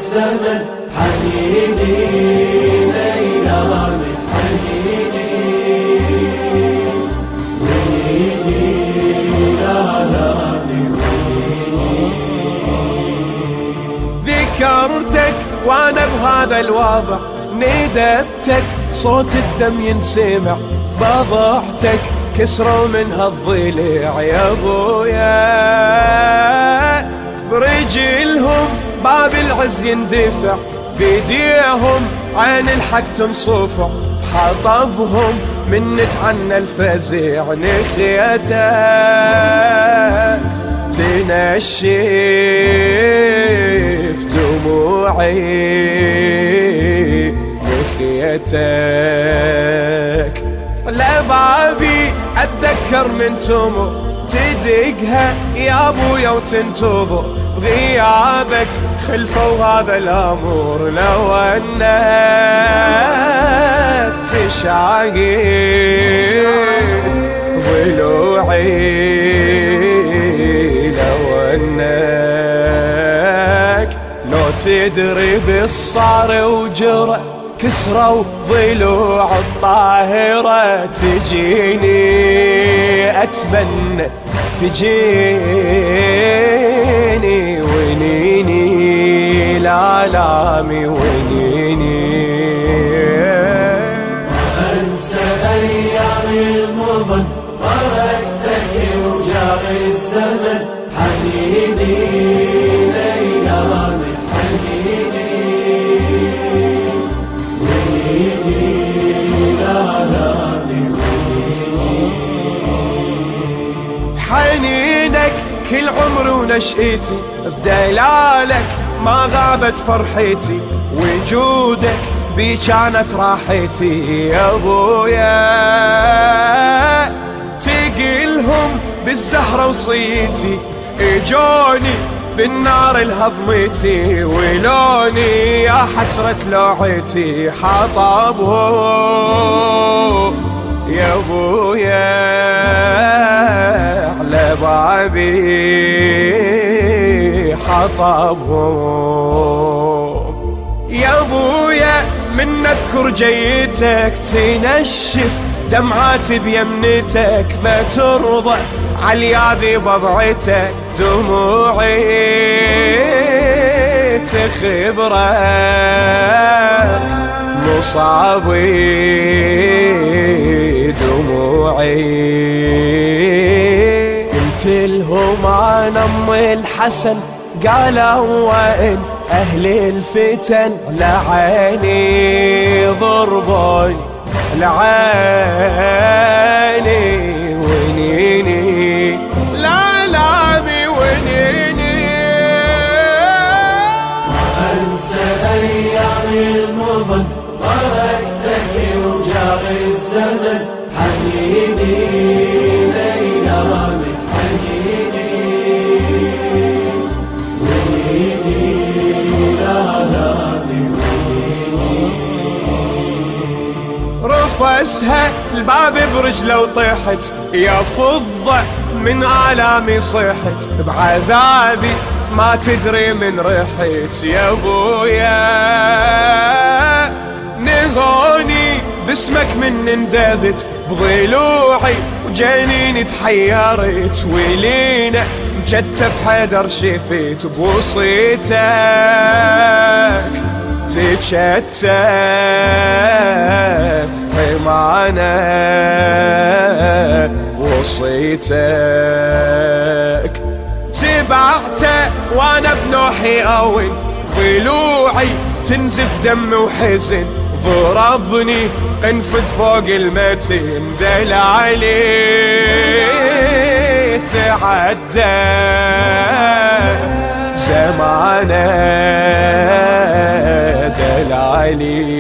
الزمن حنيني ليالي حنيني وليني لالاني ذكرتك وانا بهذا الوضع ندبتك صوت الدم ينسمع بضحتك كسروا منها الضلع يا ابويا برجلهم باب العز يندفع بيديهم عين الحق تنصفع حطبهم من نتعنى الفزع نخيتك تنشف دموعي نخيتك لبابي اتذكر من تمر تدقها يا ابويا وتنتظر غيابك خلفوا هذا الامر لو انك تشاهد ضلوعي لو انك لو تدري بالصار وجرى كسروا ضلوع الطاهرة تجيني أتمنى تجيني ونيني لالامي ونيني أنسى أيام المضن تركتك وجاري الزمن حنيني ليالي حنيني حنينك كل عمري ونشئتي بدلالك ما غابت فرحتي وجودك بي كانت راحتي يا ابويا تقلهم بالزهرة وصيتي اجوني بالنار الهضمتي ولوني يا حسرة لوعتي حطبهم يا ابويا على بابي حطبهم يا ابويا من نذكر جيتك تنشف دمعاتي بيمنتك ما ترضى عالياذي بضعتك دموعي تخبرك مصابي دموعي قلت لهم انا ام الحسن قالوا وين اهل الفتن لعيني ضربوني لعيني ونيني لالامي ونيني أنسى أيام المضن تركتك وجاري الزمن حنيني ليالي حنيني ونيني لالاني رفسها الباب برجله وطيحت يا فضة من آلامي صيحت بعذابي ما تدري من ريحت يا ابويا نغوني باسمك من اندبت بضلوعي وجنيني تحيرت ولينا مجتف حدر شفيت بوصيتك تتشتف حمانا وصيتك تبعته وانا بنوحي اوين ضلوعي تنزف دم وحزن ضربني قنفذ فوق المتن دلعلي تعدى زمانه دلعلي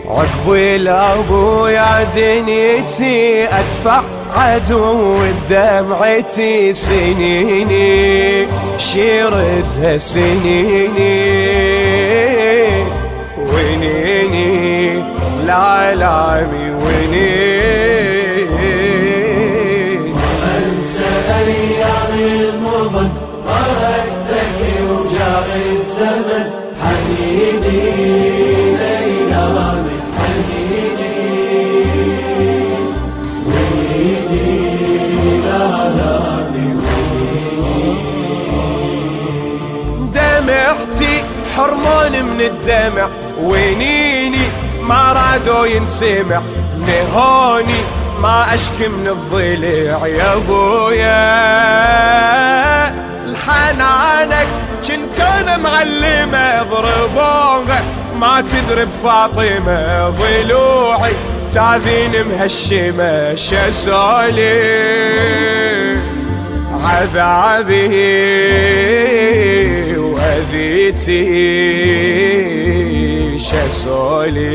عقب الابو يا دنيتي ادفع عدو بدمعتي سنيني شيرتها سنيني ونيني لعلامي ونيني أنسى أيام المضن تركتك وجاري الزمن حنيني لأيامي حنيني ويني لآلامي دمعتي حرمان من الدمع وينيني ما رادوا ينسمع نهوني ما اشكي من الضلع يا ابويا الحنانك كنت انا معلمه ضربوها ما تضرب فاطمه ضلوعي تاذين مهشمه شسولي عذابي وأذيتي شسولي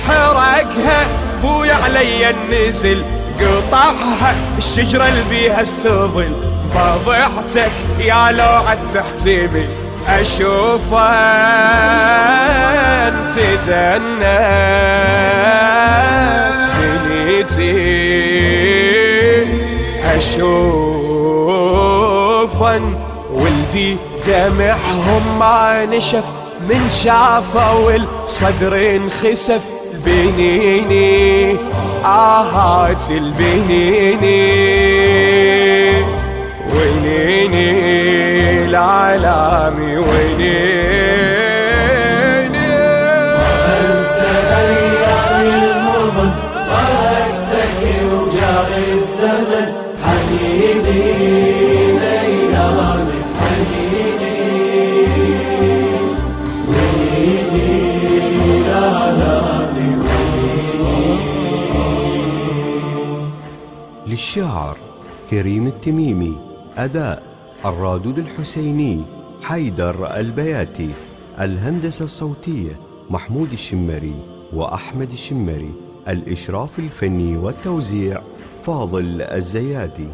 حرقها بويا علي النزل قطعها الشجرة اللي بيها استظل بضعتك يا لوعة تحتمي أشوفها انت دنت بنيتي أشوفا ولدي دمعهم ما نشف من شافوا الصدر انخسف البنيني آهات البنيني وينيني العالمي وينيني وأنسى أيام المضن تركتك وجاري الزمن حنيني لأيامي حنيني ويني لآلامي للشاعر كريم التميمي، أداء الرادود الحسيني، حيدر البياتي، الهندسة الصوتية محمود الشمري وأحمد الشمري، الإشراف الفني والتوزيع فاضل الزيادي.